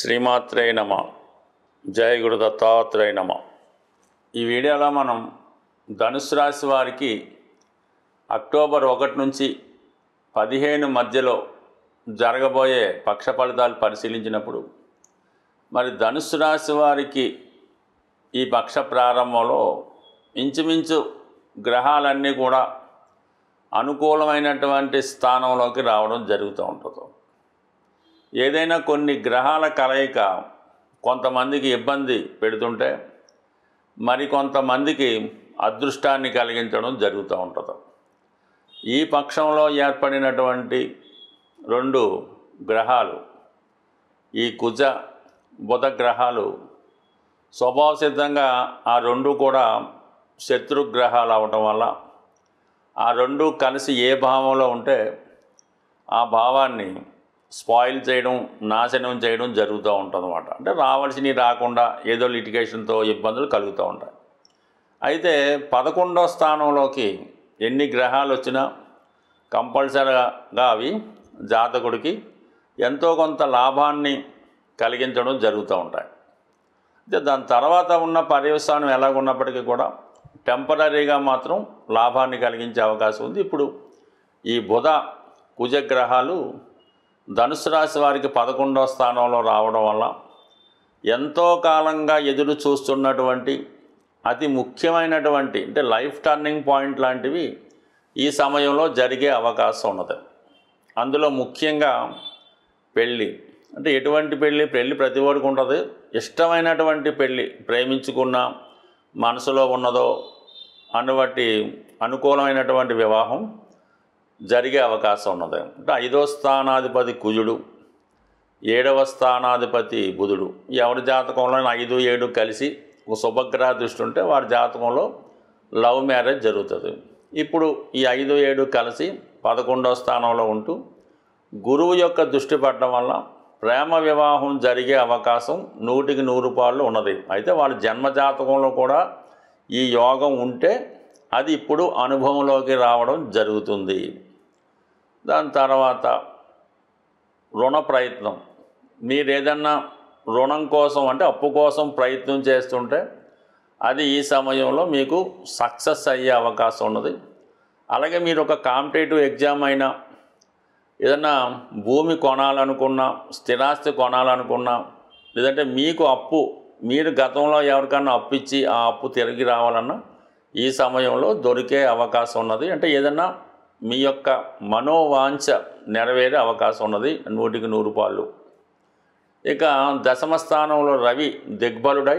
శ్రీమాత్రే నమ. జయ గురు దత్తాత్రేయ నమ. ఈ వీడియోలో మనం ధనుసు రాశి వారికి అక్టోబర్ 1 నుంచి 15 మధ్యలో జరగబోయే పక్ష ఫలితాలు పరిశీలించినప్పుడు మరి ధనుసు రాశి వారికి ఈ పక్ష ప్రారంభంలో ఇంచుమించు గ్రహాలన్నీ కూడా అనుకూలమైనటువంటి స్థానంలోకి రావడం జరుగుతూ ఉంటుంది. ఏదైనా కొన్ని గ్రహాల కలయిక కొంతమందికి ఇబ్బంది పెడుతుంటే మరి కొంతమందికి అదృష్టాన్ని కలిగించడం జరుగుతూ ఉంటుంది. ఈ పక్షంలో ఏర్పడినటువంటి 2 గ్రహాలు, ఈ కుజ బుధ గ్రహాలు స్వభావ సిద్ధంగా ఆ 2 కూడా శత్రుగ్రహాలు అవటం వల్ల ఆ 2 కలిసి ఏ భావంలో ఉంటే ఆ భావాన్ని స్పాయిల్ చేయడం, నాశనం చేయడం జరుగుతూ ఉంటుందన్నమాట. అంటే రావాల్సినవి రాకుండా ఏదో లిటిగేషన్తో ఇబ్బందులు కలుగుతూ ఉంటాయి. అయితే 11వ స్థానంలోకి ఎన్ని గ్రహాలు వచ్చినా కంపల్సరీగా అవి జాతకుడికి ఎంతో కొంత లాభాన్ని కలిగించడం జరుగుతూ ఉంటాయి. అయితే దాని తర్వాత ఉన్న పర్యవసానం ఎలాగున్నప్పటికీ కూడా టెంపరీగా మాత్రం లాభాన్ని కలిగించే అవకాశం ఉంది. ఇప్పుడు ఈ బుధ కుజ గ్రహాలు ధనుసు రాశి వారికి 11వ స్థానంలో రావడం వల్ల ఎంతో కాలంగా ఎదురు చూస్తున్నటువంటి అతి ముఖ్యమైనటువంటి అంటే లైఫ్ టర్నింగ్ పాయింట్ లాంటివి ఈ సమయంలో జరిగే అవకాశం ఉన్నది. అందులో ముఖ్యంగా పెళ్ళి. అంటే ఎటువంటి పెళ్ళి ప్రతి వాడికి ఉంటుంది. ఇష్టమైనటువంటి పెళ్ళి, ప్రేమించుకున్న మనసులో ఉన్నదో అటువంటి అనుకూలమైనటువంటి వివాహం జరిగే అవకాశం ఉన్నది. అంటే 5వ స్థానాధిపతి కుజుడు, 7వ స్థానాధిపతి బుధుడు. ఎవరి జాతకంలో 5, 7 కలిసి ఒక శుభగ్రహ దృష్టి ఉంటే వారి జాతకంలో లవ్ మ్యారేజ్ జరుగుతుంది. ఇప్పుడు ఈ 5, 7 కలిసి 11వ స్థానంలో ఉంటూ గురువు యొక్క దృష్టి పడడం వల్ల ప్రేమ వివాహం జరిగే అవకాశం 100కి 100 పాళ్ళు ఉన్నది. అయితే వాళ్ళ జన్మజాతకంలో కూడా ఈ యోగం ఉంటే అది ఇప్పుడు అనుభవంలోకి రావడం జరుగుతుంది. దాని తర్వాత రుణ ప్రయత్నం. మీరు ఏదన్నా రుణం కోసం అంటే అప్పు కోసం ప్రయత్నం చేస్తుంటే అది ఈ సమయంలో మీకు సక్సెస్ అయ్యే అవకాశం ఉన్నది. అలాగే మీరు ఒక కాంపిటేటివ్ ఎగ్జామ్ అయినా, ఏదన్నా భూమి కొనాలనుకున్నా, స్థిరాస్తి కొనాలనుకున్నా, లేదంటే మీకు అప్పు, మీరు గతంలో ఎవరికన్నా అప్పు ఇచ్చి ఆ అప్పు తిరిగి రావాలన్నా ఈ సమయంలో దొరికే అవకాశం ఉన్నది. అంటే ఏదన్నా మీ యొక్క మనోవాంఛ నెరవేరే అవకాశం ఉన్నది 100కి 100 పాళ్ళు. ఇక దశమ స్థానంలో రవి దిగ్బలుడై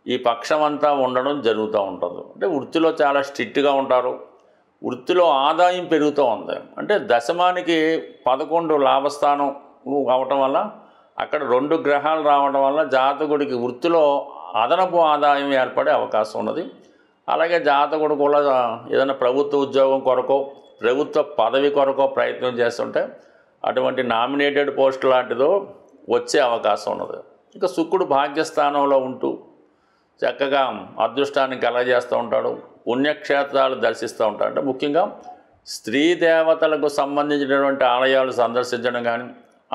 ఈ పక్షమంతా ఉండడం జరుగుతూ ఉంటుంది. అంటే వృత్తిలో చాలా స్ట్రిక్ట్గా ఉంటారు. వృత్తిలో ఆదాయం పెరుగుతూ ఉంది. అంటే దశమానికి 11 లాభస్థానం అవటం వల్ల అక్కడ 2 గ్రహాలు రావడం వల్ల జాతకుడికి వృత్తిలో అదనపు ఆదాయం ఏర్పడే అవకాశం ఉన్నది. అలాగే జాతకుడు కూడా ఏదైనా ప్రభుత్వ ఉద్యోగం కొరకో, ప్రభుత్వ పదవి కొరకో ప్రయత్నం చేస్తుంటే అటువంటి నామినేటెడ్ పోస్ట్ లాంటిదో వచ్చే అవకాశం ఉన్నది. ఇక శుక్రుడు భాగ్యస్థానంలో ఉంటూ చక్కగా అదృష్టాన్ని కలగజేస్తూ ఉంటాడు. పుణ్యక్షేత్రాలు దర్శిస్తూ ఉంటాడు. అంటే ముఖ్యంగా స్త్రీ దేవతలకు సంబంధించినటువంటి ఆలయాలు సందర్శించడం కానీ,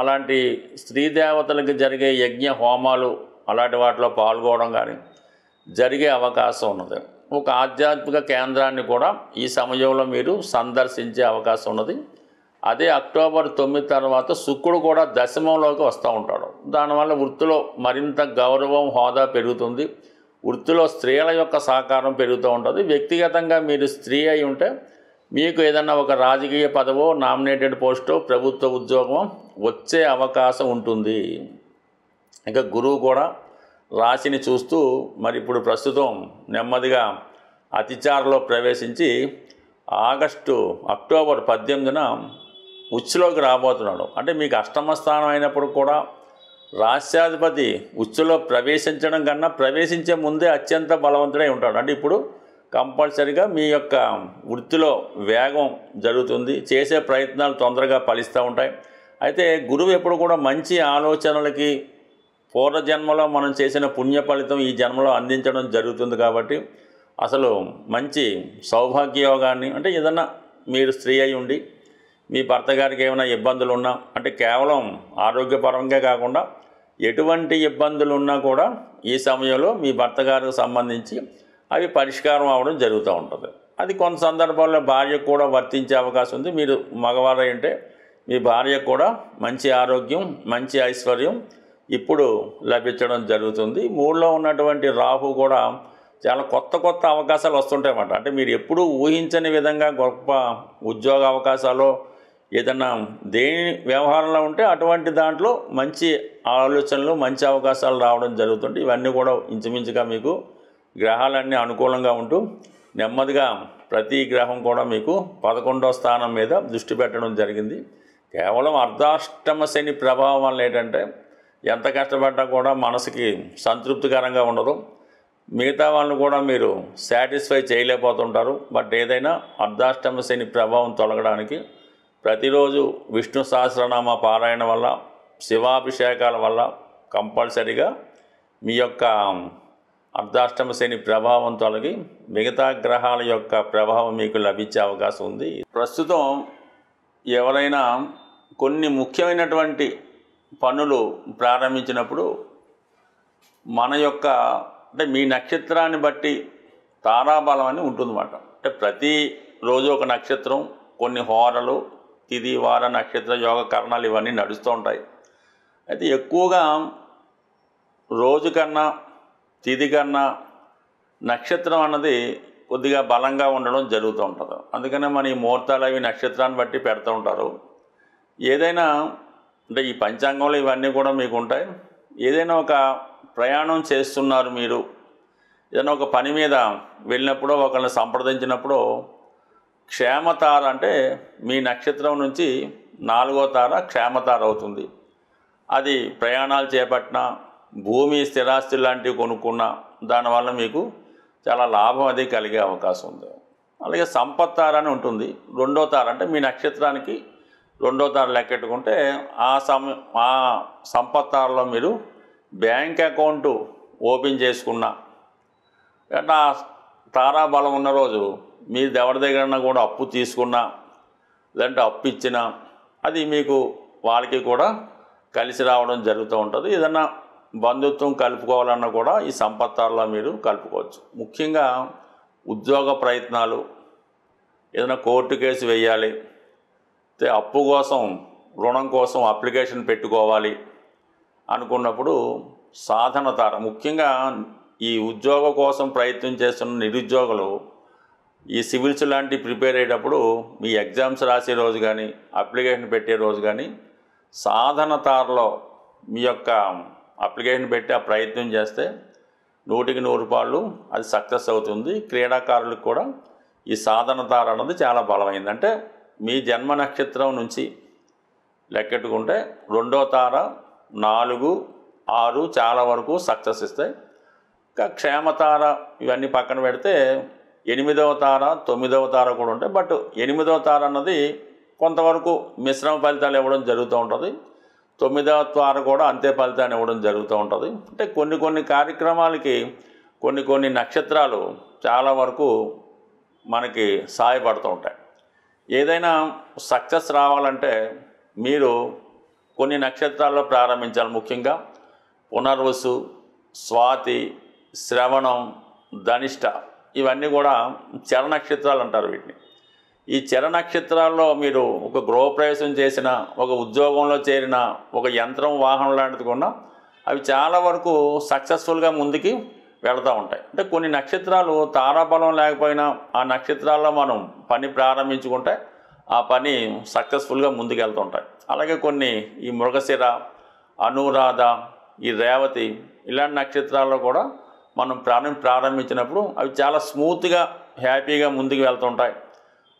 అలాంటి స్త్రీ దేవతలకు జరిగే యజ్ఞ హోమాలు అలాంటి వాటిలో పాల్గొనడం కానీ జరిగే అవకాశం ఉన్నది. ఒక ఆధ్యాత్మిక కేంద్రాన్ని కూడా ఈ సమయంలో మీరు సందర్శించే అవకాశం ఉన్నది. అదే అక్టోబర్ 9 తర్వాత శుక్రుడు కూడా దశమంలోకి వస్తూ ఉంటాడు. దానివల్ల వృత్తిలో మరింత గౌరవం, హోదా పెరుగుతుంది. వృత్తిలో స్త్రీల యొక్క సహకారం పెరుగుతూ ఉంటుంది. వ్యక్తిగతంగా మీరు స్త్రీ అయి ఉంటే మీకు ఏదన్నా ఒక రాజకీయ పదవో, నామినేటెడ్ పోస్టో, ప్రభుత్వ ఉద్యోగం వచ్చే అవకాశం ఉంటుంది. ఇక గురువు కూడా రాశిని చూస్తూ మరి ఇప్పుడు ప్రస్తుతం నెమ్మదిగా అతిచారలో ప్రవేశించి అక్టోబర్ 18న ఉచ్చులోకి రాబోతున్నాడు. అంటే మీకు అష్టమ స్థానం అయినప్పుడు కూడా రాశ్యాధిపతి ఉచ్చులో ప్రవేశించడం కన్నా ప్రవేశించే ముందే అత్యంత బలవంతుడై ఉంటాడు. అంటే ఇప్పుడు కంపల్సరిగా మీ యొక్క వృత్తిలో వేగం జరుగుతుంది. చేసే ప్రయత్నాలు తొందరగా ఫలిస్తూ ఉంటాయి. అయితే గురువు ఎప్పుడు కూడా మంచి ఆలోచనలకి పూర్వజన్మలో మనం చేసిన పుణ్య ఫలితం ఈ జన్మలో అందించడం జరుగుతుంది. కాబట్టి అసలు మంచి సౌభాగ్యయోగాన్ని, అంటే ఏదన్నా మీరు స్త్రీ అయి ఉండి మీ భర్త గారికి ఏమైనా ఇబ్బందులు ఉన్నా, అంటే కేవలం ఆరోగ్యపరంగా కాకుండా ఎటువంటి ఇబ్బందులు ఉన్నా కూడా ఈ సమయంలో మీ భర్త గారికి సంబంధించి అవి పరిష్కారం అవ్వడం జరుగుతూ ఉంటుంది. అది కొంత సందర్భాల్లో భార్యకు కూడా వర్తించే అవకాశం ఉంది. మీరు మగవారు అంటే మీ భార్యకు కూడా మంచి ఆరోగ్యం, మంచి ఐశ్వర్యం ఇప్పుడు లభించడం జరుగుతుంది. మూడులో ఉన్నటువంటి రాహు కూడా చాలా కొత్త అవకాశాలు వస్తుంటాయన్నమాట. అంటే మీరు ఎప్పుడూ ఊహించని విధంగా గొప్ప ఉద్యోగ అవకాశాలు ఏదన్నా దేని వ్యవహారంలో ఉంటే అటువంటి దాంట్లో మంచి ఆలోచనలు, మంచి అవకాశాలు రావడం జరుగుతుంది. ఇవన్నీ కూడా ఇంచుమించుగా మీకు గ్రహాలన్నీ అనుకూలంగా ఉంటూ నెమ్మదిగా ప్రతి గ్రహం కూడా మీకు 11వ స్థానం మీద దృష్టి పెట్టడం జరిగింది. కేవలం అర్ధాష్టమ శని ప్రభావం వల్ల ఏంటంటే ఎంత కష్టపడ్డా కూడా మనసుకి సంతృప్తికరంగా ఉండదు. మిగతా వాళ్ళని కూడా మీరు సాటిస్ఫై చేయలేకపోతుంటారు. బట్ ఏదైనా అర్ధాష్టమ శని ప్రభావం తొలగడానికి ప్రతిరోజు విష్ణు సహస్రనామ పారాయణ వల్ల, శివాభిషేకాల వల్ల కంపల్సరిగా మీ యొక్క అర్ధాష్టమ శని ప్రభావం తొలగి మిగతా గ్రహాల యొక్క ప్రభావం మీకు లభించే అవకాశం ఉంది. ప్రస్తుతం ఎవరైనా కొన్ని ముఖ్యమైనటువంటి పనులు ప్రారంభించినప్పుడు మన యొక్క అంటే మీ నక్షత్రాన్ని బట్టి తారాబలం అని ఉంటుందన్నమాట. అంటే ప్రతిరోజు ఒక నక్షత్రం, కొన్ని హోరలు, తిథి, వార, నక్షత్ర యోగ కరణాలు ఇవన్నీ నడుస్తూ ఉంటాయి. అయితే ఎక్కువగా రోజు కన్నా తిథి కన్నా నక్షత్రం అన్నది కొద్దిగా బలంగా ఉండడం జరుగుతూ ఉంటుంది. అందుకనే మన ఈ ముహూర్తాలు అవి నక్షత్రాన్ని బట్టి పెడుతూ ఉంటారు. ఏదైనా అంటే ఈ పంచాంగంలో ఇవన్నీ కూడా మీకు ఉంటాయి. ఏదైనా ఒక ప్రయాణం చేస్తున్నారు, మీరు ఏదైనా ఒక పని మీద వెళ్ళినప్పుడు ఒకరిని సంప్రదించినప్పుడు క్షేమతార అంటే మీ నక్షత్రం నుంచి 4వ తార క్షేమతార అవుతుంది. అది ప్రయాణాలు చేపట్టిన, భూమి స్థిరాస్తులు లాంటివి కొనుక్కున్న దానివల్ల మీకు చాలా లాభం అది కలిగే అవకాశం ఉంది. అలాగే సంపత్తార అని ఉంటుంది. 2వ తార అంటే మీ నక్షత్రానికి 2వ తార లెక్కెట్టుకుంటే ఆ సంపత్తారలో మీరు బ్యాంక్ అకౌంటు ఓపెన్ చేసుకున్న అంటే ఆ తారాబలం ఉన్న రోజు మీరు ఎవరి దగ్గర కూడా అప్పు తీసుకున్నా లేదంటే అప్పు ఇచ్చినా అది మీకు వాళ్ళకి కూడా కలిసి రావడం జరుగుతూ ఉంటుంది. ఏదన్నా బంధుత్వం కలుపుకోవాలన్నా కూడా ఈ సంపత్తారలో మీరు కలుపుకోవచ్చు. ముఖ్యంగా ఉద్యోగ ప్రయత్నాలు, ఏదైనా కోర్టు కేసు వేయాలి, అప్పు కోసం, రుణం కోసం అప్లికేషన్ పెట్టుకోవాలి అనుకున్నప్పుడు సాధన తార, ముఖ్యంగా ఈ ఉద్యోగం కోసం ప్రయత్నం చేస్తున్న నిరుద్యోగులు ఈ సివిల్స్ లాంటి ప్రిపేర్ అయ్యేటప్పుడు మీ ఎగ్జామ్స్ రాసే రోజు కానీ, అప్లికేషన్ పెట్టే రోజు కానీ సాధన తారలో మీ యొక్క అప్లికేషన్ పెట్టి ఆ ప్రయత్నం చేస్తే 100కి 100 రూపాయలు అది సక్సెస్ అవుతుంది. క్రీడాకారులకు కూడా ఈ సాధన తార అన్నది చాలా బలమైంది. అంటే మీ జన్మ నక్షత్రం నుంచి లెక్కెట్టుకుంటే 2వ తార, 4, 6 చాలా వరకు సక్సెస్ ఇస్తాయి. ఇంకా క్షేమతార ఇవన్నీ పక్కన పెడితే 8వ తార, 9వ తార కూడా ఉంటాయి. బట్ 8వ తార అన్నది కొంతవరకు మిశ్రమ ఫలితాలు ఇవ్వడం జరుగుతూ ఉంటుంది. 9వ తార కూడా అంతే ఫలితాన్ని ఇవ్వడం జరుగుతూ ఉంటుంది. అంటే కొన్ని కార్యక్రమాలకి కొన్ని నక్షత్రాలు చాలా వరకు మనకి సహాయపడుతూ ఉంటాయి. ఏదైనా సక్సెస్ రావాలంటే మీరు కొన్ని నక్షత్రాల్లో ప్రారంభించాలి. ముఖ్యంగా పునర్వసు, స్వాతి, శ్రవణం, ధనిష్ట ఇవన్నీ కూడా చర నక్షత్రాలు అంటారు వీటిని. ఈ చర నక్షత్రాల్లో మీరు ఒక గృహప్రవేశం చేసిన, ఒక ఉద్యోగంలో చేరిన, ఒక యంత్రం, వాహనం లాంటిది కొన్నా అవి చాలా వరకు సక్సెస్ఫుల్గా ముందుకి వెళుతూ ఉంటాయి. అంటే కొన్ని నక్షత్రాలు తారాబలం లేకపోయినా ఆ నక్షత్రాల్లో మనం పని ప్రారంభించుకుంటే ఆ పని సక్సెస్ఫుల్గా ముందుకు వెళ్తుంటాయి. అలాగే కొన్ని ఈ మృగశిర, అనురాధ, ఈ రేవతి ఇలాంటి నక్షత్రాల్లో కూడా మనం ప్రారంభించినప్పుడు అవి చాలా స్మూత్గా, హ్యాపీగా ముందుకు వెళ్తుంటాయి.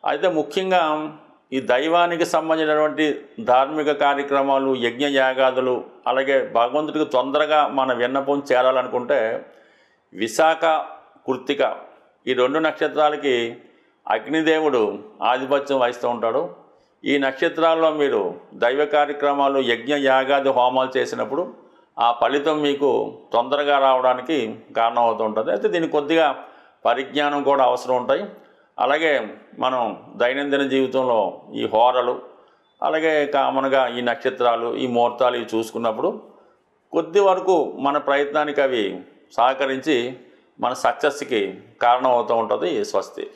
అయితే ముఖ్యంగా ఈ దైవానికి సంబంధించినటువంటి ధార్మిక కార్యక్రమాలు, యజ్ఞ యాగాదులు, అలాగే భగవంతుడికి తొందరగా మన విన్నపం చేరాలనుకుంటే విశాఖ, కృత్తిక ఈ 2 నక్షత్రాలకి అగ్నిదేవుడు ఆధిపత్యం వహిస్తూ ఉంటాడు. ఈ నక్షత్రాల్లో మీరు దైవ కార్యక్రమాలు, యజ్ఞ యాగాది హోమాలు చేసినప్పుడు ఆ ఫలితం మీకు తొందరగా రావడానికి కారణం అవుతూ ఉంటుంది. అయితే దీనికి కొద్దిగా పరిజ్ఞానం కూడా అవసరం ఉంటాయి. అలాగే మనం దైనందిన జీవితంలో ఈ హోరలు, అలాగే కామన్గా ఈ నక్షత్రాలు, ఈ ముహూర్తాలు ఇవి చూసుకున్నప్పుడు కొద్ది వరకు మన ప్రయత్నానికి అవి సహకరించి మన సక్సెస్కి కారణం అవుతూ ఉంటుంది. స్వస్తి.